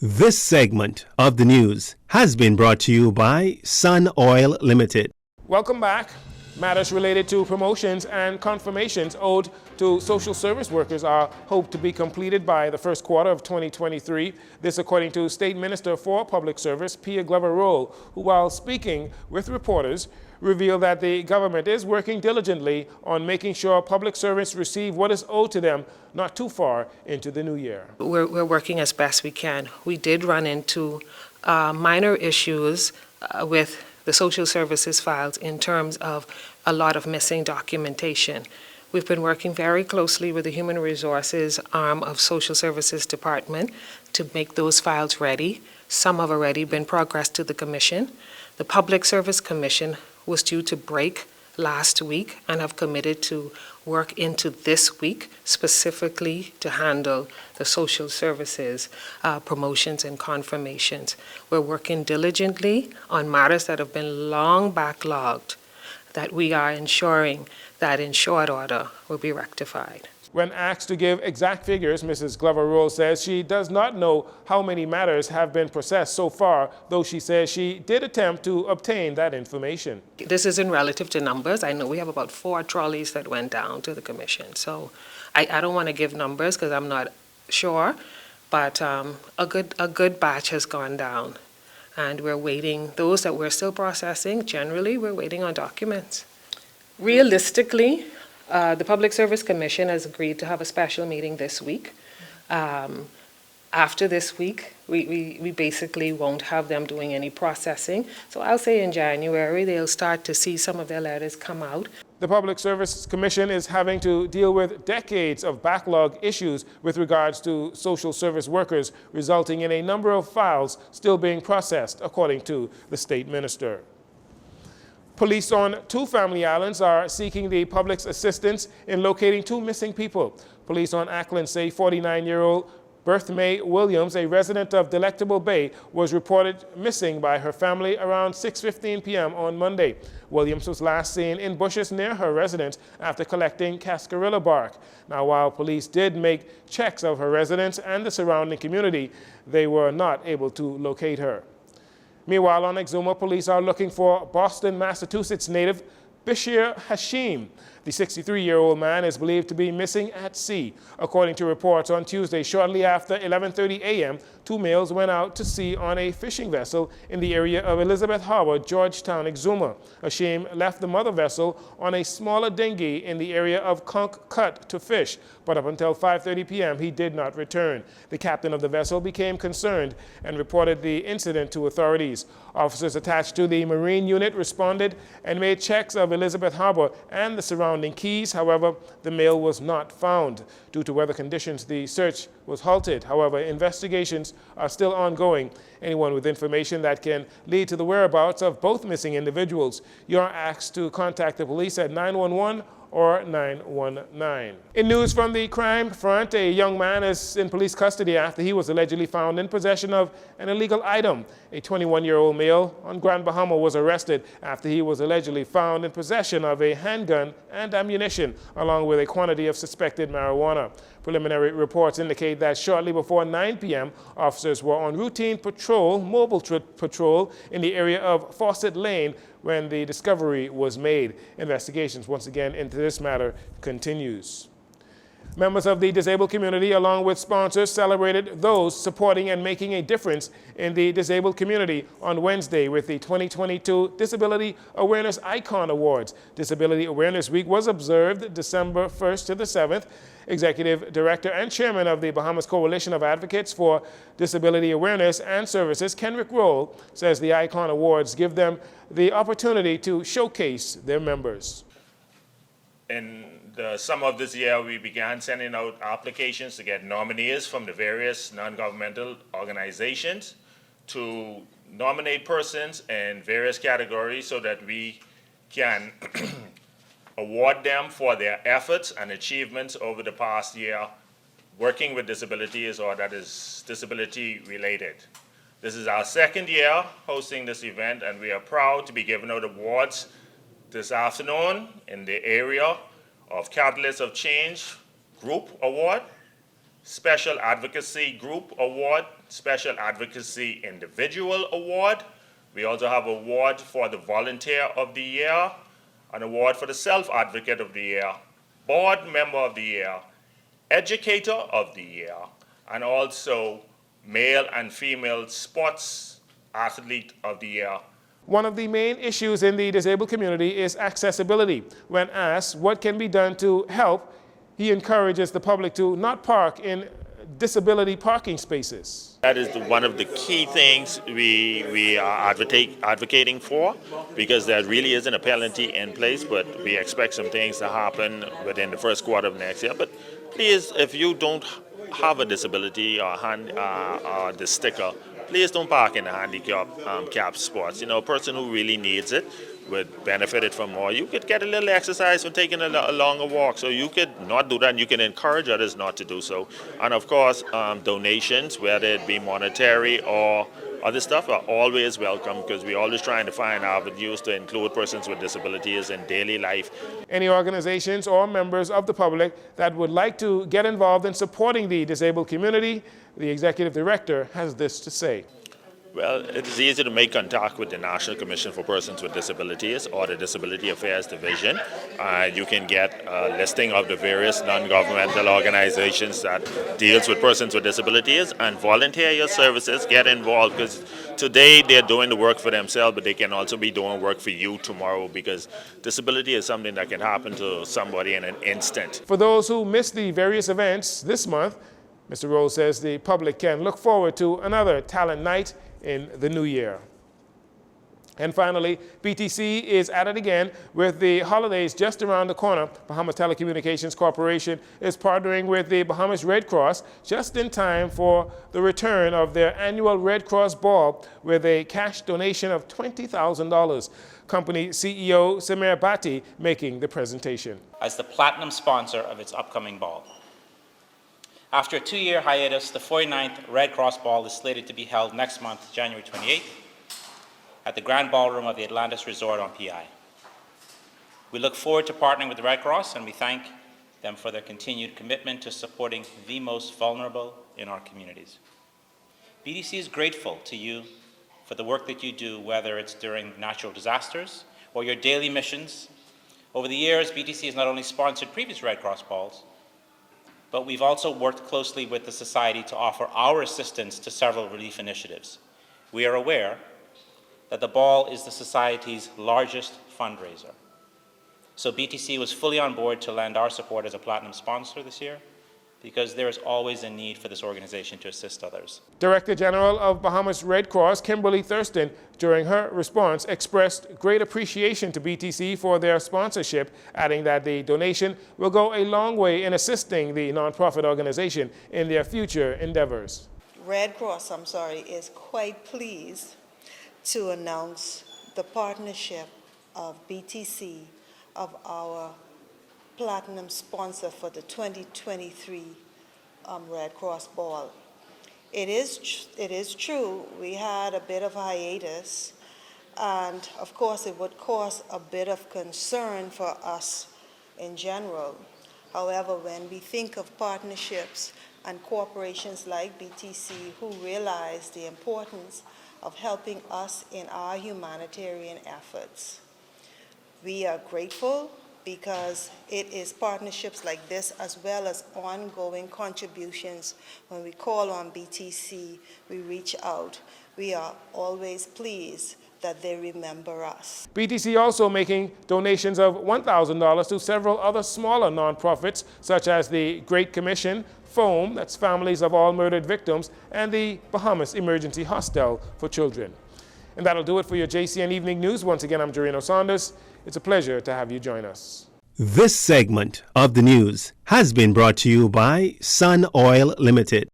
This segment of the news has been brought to you by Sun Oil Limited. Welcome back. Matters related to promotions and confirmations owed to social service workers are hoped to be completed by the first quarter of 2023. This according to State Minister for Public Service, Pia Glover-Roll, who while speaking with reporters, revealed that the government is working diligently on making sure public servants receive what is owed to them not too far into the new year. We're working as best we can. We did run into minor issues with the social services files in terms of a lot of missing documentation. We've been working very closely with the Human Resources arm of Social Services Department to make those files ready. Some have already been progressed to the Commission. The Public Service Commission was due to break last week and have committed to work into this week specifically to handle the social services promotions and confirmations. We're working diligently on matters that have been long backlogged that we are ensuring that in short order will be rectified. When asked to give exact figures, Mrs. Glover-Roll says she does not know how many matters have been processed so far, though she says she did attempt to obtain that information. This isn't relative to numbers. I know we have about 4 trolleys that went down to the Commission. So I don't want to give numbers because I'm not sure, but a good batch has gone down. And we're waiting, those that we're still processing, generally we're waiting on documents. Realistically, the Public Service Commission has agreed to have a special meeting this week. After this week, we basically won't have them doing any processing. So I'll say in January, they'll start to see some of their letters come out. The Public Service Commission is having to deal with decades of backlog issues with regards to social service workers, resulting in a number of files still being processed, according to the State Minister. Police on 2 family islands are seeking the public's assistance in locating 2 missing people. Police on Ackland say 49-year-old Berth May Williams, a resident of Delectable Bay, was reported missing by her family around 6:15 p.m. on Monday. Williams was last seen in bushes near her residence after collecting cascarilla bark. Now, while police did make checks of her residence and the surrounding community, they were not able to locate her. Meanwhile, on Exuma, police are looking for Boston, Massachusetts native Bashir Hashim. The 63-year-old man is believed to be missing at sea. According to reports on Tuesday, shortly after 11:30 a.m., 2 males went out to sea on a fishing vessel in the area of Elizabeth Harbor, Georgetown, Exuma. Hashim left the mother vessel on a smaller dinghy in the area of Conch Cut to fish, but up until 5:30 p.m. he did not return. The captain of the vessel became concerned and reported the incident to authorities. Officers attached to the Marine Unit responded and made checks of Elizabeth Harbor and the surrounding keys. However, the male was not found. Due to weather conditions, the search was halted. However, investigations are still ongoing. Anyone with information that can lead to the whereabouts of both missing individuals, you are asked to contact the police at 911 or 919. In news from the crime front, a young man is in police custody after he was allegedly found in possession of an illegal item. A 21-year-old male on Grand Bahama was arrested after he was allegedly found in possession of a handgun and ammunition, along with a quantity of suspected marijuana. Preliminary reports indicate that shortly before 9 p.m., officers were on routine patrol, mobile patrol, in the area of Fawcett Lane when the discovery was made. Investigations once again into this matter continues. Members of the disabled community, along with sponsors, celebrated those supporting and making a difference in the disabled community on Wednesday with the 2022 Disability Awareness Icon Awards. Disability Awareness Week was observed December 1st to the 7th. Executive Director and Chairman of the Bahamas Coalition of Advocates for Disability Awareness and Services, Kenrick Roll, says the Icon Awards give them the opportunity to showcase their members. In the summer of this year, we began sending out applications to get nominees from the various non-governmental organizations to nominate persons in various categories so that we can award them for their efforts and achievements over the past year working with disabilities or that is disability related. This is our second year hosting this event, and we are proud to be giving out awards this afternoon in the area of Catalyst of Change Group Award, Special Advocacy Group Award, Special Advocacy Individual Award. We also have an award for the Volunteer of the Year, an award for the Self-Advocate of the Year, Board Member of the Year, Educator of the Year, and also Male and Female Sports Athlete of the Year. One of the main issues in the disabled community is accessibility. When asked what can be done to help, he encourages the public to not park in disability parking spaces. That is one of the key things we are advocating for, because there really isn't a penalty in place, but we expect some things to happen within the first quarter of next year. But please, if you don't have a disability or the sticker, please don't park in the handicap spots. You know, a person who really needs it would benefit from more. You could get a little exercise from taking a longer walk, so you could not do that, and you can encourage others not to do so. And of course, donations, whether it be monetary or other stuff, are always welcome, because we're always trying to find avenues to include persons with disabilities in daily life. Any organizations or members of the public that would like to get involved in supporting the disabled community, the executive director has this to say. Well, it is easy to make contact with the National Commission for Persons with Disabilities or the Disability Affairs Division. You can get a listing of the various non-governmental organizations that deals with persons with disabilities, and volunteer your services, get involved, because today they're doing the work for themselves, but they can also be doing work for you tomorrow, because disability is something that can happen to somebody in an instant. For those who missed the various events this month, Mr. Rose says the public can look forward to another talent night in the new year. And finally, BTC is at it again with the holidays just around the corner. Bahamas Telecommunications Corporation is partnering with the Bahamas Red Cross just in time for the return of their annual Red Cross Ball with a cash donation of $20,000. Company CEO Samir Bhatti making the presentation. As the platinum sponsor of its upcoming ball. After a 2-year hiatus, the 49th Red Cross Ball is slated to be held next month, January 28th, at the Grand Ballroom of the Atlantis Resort on PI. We look forward to partnering with the Red Cross, and we thank them for their continued commitment to supporting the most vulnerable in our communities. BDC is grateful to you for the work that you do, whether it's during natural disasters or your daily missions. Over the years, BDC has not only sponsored previous Red Cross Balls, but we've also worked closely with the Society to offer our assistance to several relief initiatives. We are aware that the ball is the Society's largest fundraiser. So BTC was fully on board to lend our support as a platinum sponsor this year, because there is always a need for this organization to assist others. Director General of Bahamas Red Cross, Kimberly Thurston, during her response, expressed great appreciation to BTC for their sponsorship, adding that the donation will go a long way in assisting the nonprofit organization in their future endeavors. Red Cross, is quite pleased to announce the partnership of BTC, of our platinum sponsor for the 2023 Red Cross Ball. It is true, we had a bit of hiatus, and of course it would cause a bit of concern for us in general. However, when we think of partnerships and corporations like BTC who realize the importance of helping us in our humanitarian efforts, we are grateful, because it is partnerships like this, as well as ongoing contributions. When we call on BTC, we reach out. We are always pleased that they remember us. BTC also making donations of $1,000 to several other smaller nonprofits, such as the Great Commission, FOAM, that's Families of All Murdered Victims, and the Bahamas Emergency Hostel for Children. And that'll do it for your JCN Evening News. Once again, I'm Jcn Saunders. It's a pleasure to have you join us. This segment of the news has been brought to you by Sun Oil Limited.